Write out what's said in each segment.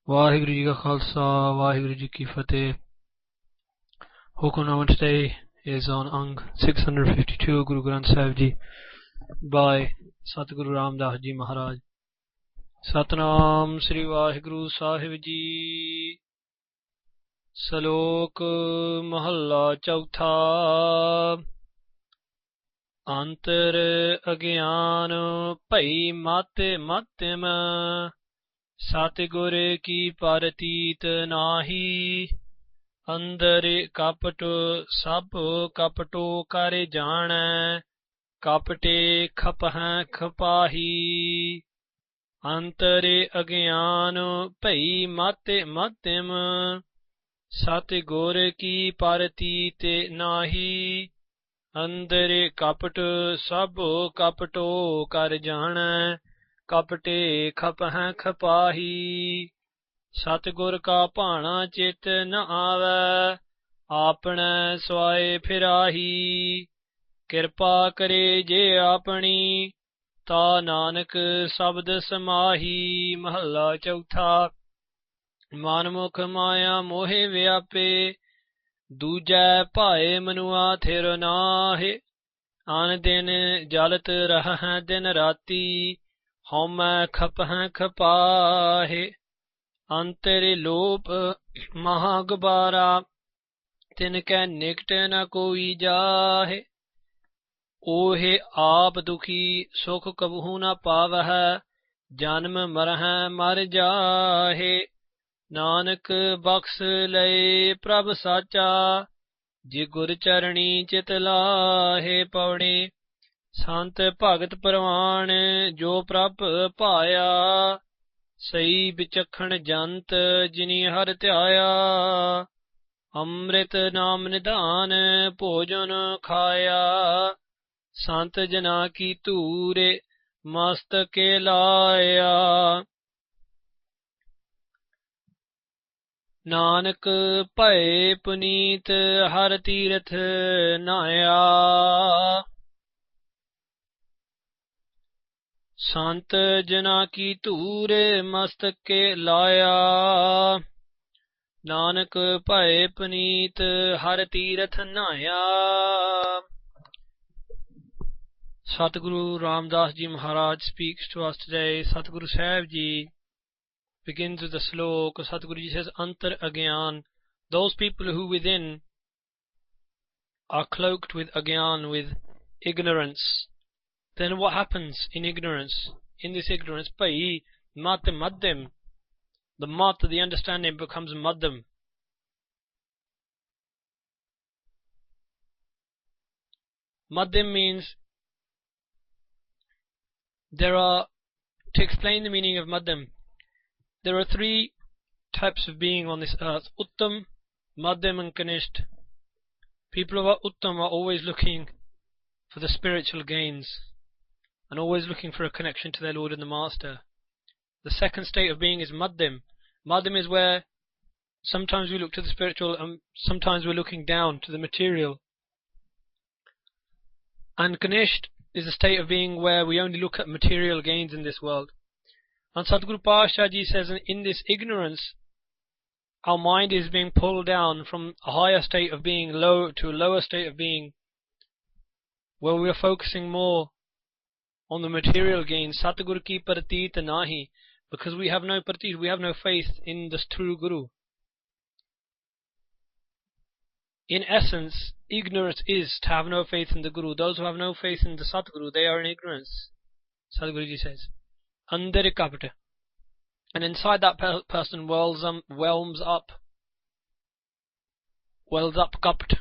Vaheguru Ji Ka Khalsa, Vaheguru Ji Ki Fateh. Hukamnaama today is on Ang 652 Guru Granth Sahib Ji by Satguru Ramdas Ji Maharaj. Satnam Sri Vaheguru Sahib Ji. Shalok Mahalla Chautha. Antar Agyan Pai Mate Matim सतगुर की परतीत नाही अंदर कपट सब कपटो कर जानै कपटे खपह खपाही अंतर अज्ञान भई मत मतिम सतगुर की परतीत नाही अंदर कपट सब कपटो कर जानै कपटे खपह खपाही सतगुर का भाना चित न आवे आपने स्वाय फिराही कृपा करे जे अपनी ता नानक शब्द समाही महला चौथा मनमुख माया मोहे व्यापे दूजै भाए मनुआ थिर नाहे आन दिन जलत रह दिन राती हौमै खपह खपाहे अंतर लोप महागबारा तिनकै निकट न कोई जाहे ओहे आप दुखी सुख कबहू न पावह जन्म मरह मर जाहे नानक बख्श लए प्रभ साचा जे गुर चरणी चित लाहे पौड़े संत भगत परवान जो प्रभ पाया सही बिचखण जंत जिनी हर ध्याया अमृत नाम निधान भोजन खाया संत जना की धूरे मस्तके लाया नानक भय पुनीत हर तीरथ नाया संत जना की धूर मस्तक के लाया नानक भय पुनीत हर तीरथ नाया Satguru Ramdas Ji Maharaj speaks to us today. Satguru Sahib Ji begins with the Shalok. Satguru Ji says, Antar Agyan, those people who within are cloaked with Agyan, with ignorance. Then what happens in ignorance? In this ignorance, pai mat maddim, the mat, the understanding, becomes maddim. Maddim means to explain the meaning of maddim, there are three types of being on this earth: uttam, maddim, and kanisht. People who are uttam are always looking for the spiritual gains and always looking for a connection to their Lord and the Master. The second state of being is maddim. Maddim is where sometimes we look to the spiritual and sometimes we're looking down to the material. And kanisht is a state of being where we only look at material gains in this world. And Satguru Pasha Ji says, in this ignorance, our mind is being pulled down from a higher state of being low to a lower state of being, where we are focusing more on the material gains. Satguru ki pratit nahi, because we have no pratit, we have no faith in this true Guru. In essence, ignorance is to have no faith in the Guru. Those who have no faith in the Satguru, they are in ignorance. Satguru Ji says, Andar kapata. And inside that person wells up kapt.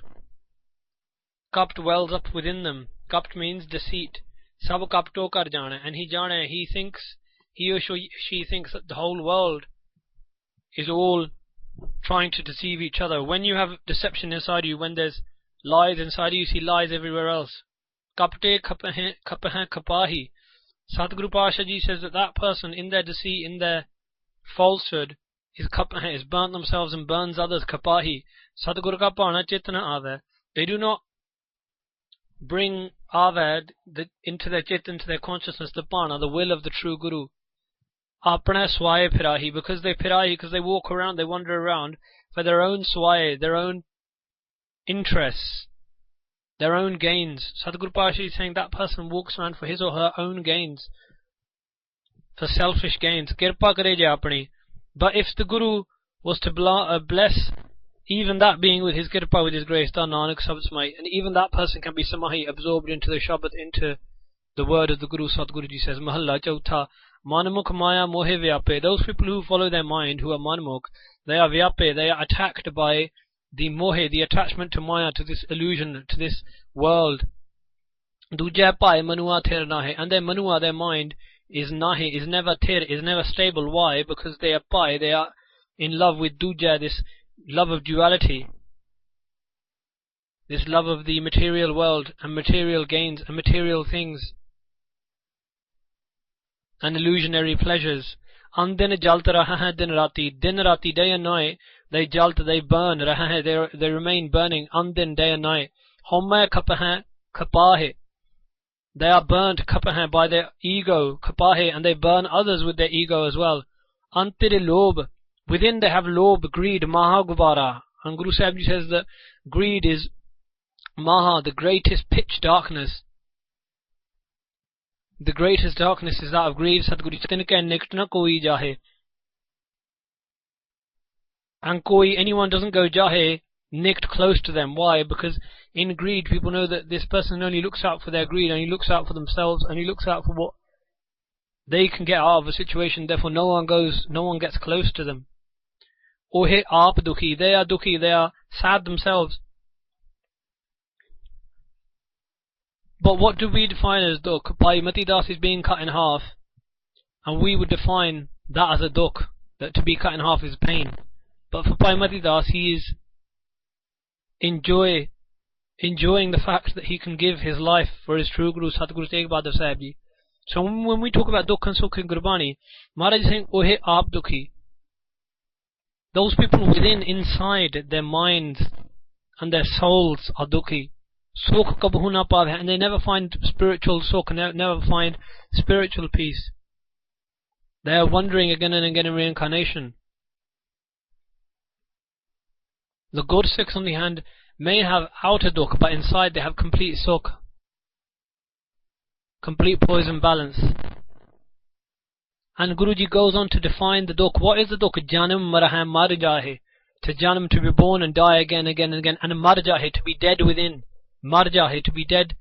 Kapt wells up within them. Kapt means deceit. Sab kapto kar jana, and he thinks, he or she thinks that the whole world is all trying to deceive each other. When you have deception inside you, when there's lies inside you see lies everywhere else. Kapte khapah khapahi. Satguru Pasha Ji says that person, in their deceit, in their falsehood, is burnt themselves and burns others. Kapahi. Satguru ka bhana chitna ave. They do not bring avad into their chit, into their consciousness, the bhana, the will of the true Guru. apna swaye phirahi, because they walk around, they wander around for their own swaye, their own interests, their own gains. Sadhguru Pasha is saying that person walks around for his or her own gains, for selfish gains. Kirpa kare je apni. But if the Guru was to bless even that being with his kirpa, with his grace, done Nanak Shabad might, and even that person can be samahi, absorbed into the Shabad, into the word of the Guru. Sadhguruji says, Mahalla Chautha, manmukh maya mohe vyape. Those people who follow their mind, who are manmukh, they are vyape, they are attacked by the mohe, the attachment to maya, to this illusion, to this world. Dujya pai manua thir nahe, and their manua, their mind, is nahi, is never thir, is never stable. Why? Because they are pai, they are in love with dujya, this love of duality, this love of the material world and material gains and material things and illusionary pleasures. Andin jalt raha hai din rati, day and night, they jalt, they burn, raha hai, they remain burning, andin, day and night. Homme kapahe, kapahe, they are burnt, kapahe, by their ego, kapahe, and they burn others with their ego as well. Antire lob, within they have lob, greed, maha gubara. And Guru Sahib Ji says that greed is maha, the greatest pitch darkness. The greatest darkness is that of greed. Sadhguru Tinke nikt na koi jahe. And anyone doesn't go jahe, nicked close to them. Why? Because in greed, people know that this person only looks out for their greed, only looks out for themselves, only looks out for what they can get out of a situation. Therefore, no one gets close to them. Ohe aap dukhi, they are sad themselves. But what do we define as dukh? Bhai Mati Das is being cut in half, and we would define that as a dukh, that to be cut in half is pain. But for Bhai Mati Das, he is enjoying the fact that he can give his life for his true Guru, Satguru Tegh Bahadur Sahib Ji. So when we talk about dukh and sukh in Gurbani, Maharaj is saying, Ohe aap dukhi. Those people within, inside their minds and their souls are dukhi. Sukh kabhu na paave, and they never find spiritual sukh, never find spiritual peace. They are wandering again and again in reincarnation. The Gursikhs, on the hand, may have outer dukh, but inside they have complete sukh, complete poison balance. And Guruji goes on to define the dukh. What is the dukh? Janam maraham mar jahe. To janam, to be born and die again, again and again. And mar jahe, to be dead within. Mar jahe, to be dead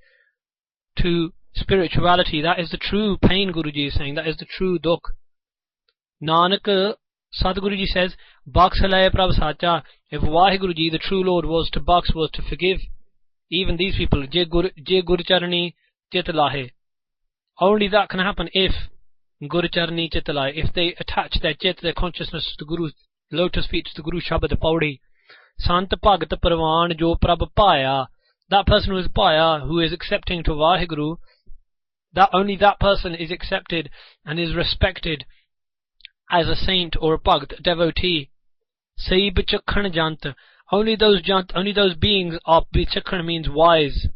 to spirituality. That is the true pain, Guruji is saying. That is the true dukh. Nanak, Sadhguruji says, Baks halaye prabh sacha. If Vaheguruji, the true Lord, was to baks, was to forgive even these people, je gur charani chit lahe. Only that can happen if Gur charani chit lahe, if they attach their chit, their consciousness to the Guru's lotus feet, to the Guru Shabad Pauree. Sant bhagat parvan jo prabh paya. That person who is paya, who is accepting to Vaheguru, that only that person is accepted and is respected as a saint or a bhakt, a devotee. Sai bichakhan jant. Only those beings are, bichakhan means wise.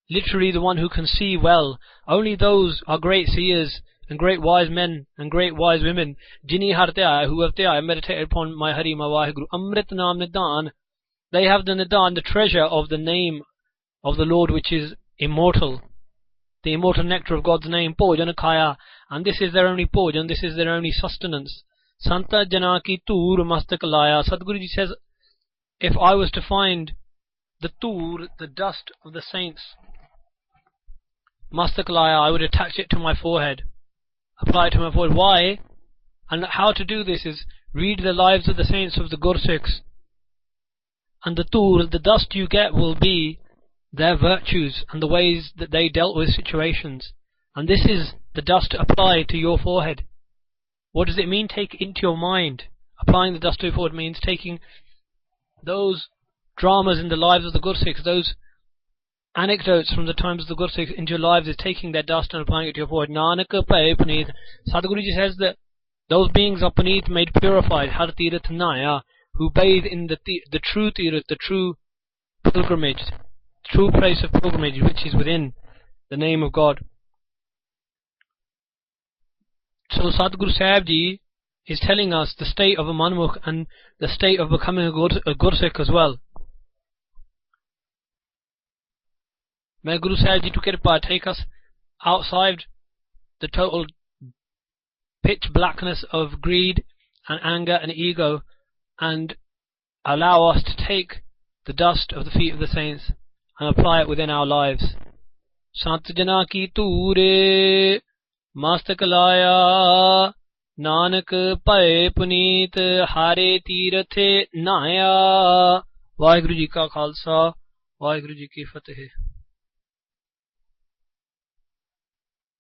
Literally the one who can see well. Only those are great seers and great wise men and great wise women. Jini hartya, who have meditated upon my Hari, my Vaheguru. Amrit Naam Nidan. They have the Nidan, the treasure of the name of the Lord, which is immortal. The immortal nectar of God's name, Pojan Khaya. And this is their only Pojan, this is their only sustenance. Santa Jana ki Tur Mastak Laya. Sadhguruji says, if I was to find the Tur, the dust of the saints, Mastak Laya, I would attach it to my forehead. Apply it to my forehead. Why? And how to do this is read the lives of the saints of the Gursikhs. And the Tur, the dust you get, will be their virtues and the ways that they dealt with situations. And this is the dust to apply to your forehead. What does it mean? Take into your mind. Applying the dust to your forehead means taking those dramas in the lives of the Gursikhs, those anecdotes from the times of the Gursikhs into your lives, is taking their dust and applying it to your forehead. Nanak Pae Paneet. Sadhguruji says that those beings are Paneet, made purified, Har Tirat Naya, who bathe in the true Tirat, the true pilgrimage, the true place of pilgrimage, which is within the name of God. So Sadguru Sahib Ji is telling us the state of a manmukh and the state of becoming a Gursikh as well. May Guru Sahib Ji to Kirpa take us outside the total pitch blackness of greed and anger and ego, and allow us to take the dust of the feet of the saints and apply it within our lives. Sant jana ki toore mastak laya, Nanak pae puneet hare teerathe naya. Vaheguru Ji ka Khalsa, Vaheguru Ji ki Fateh.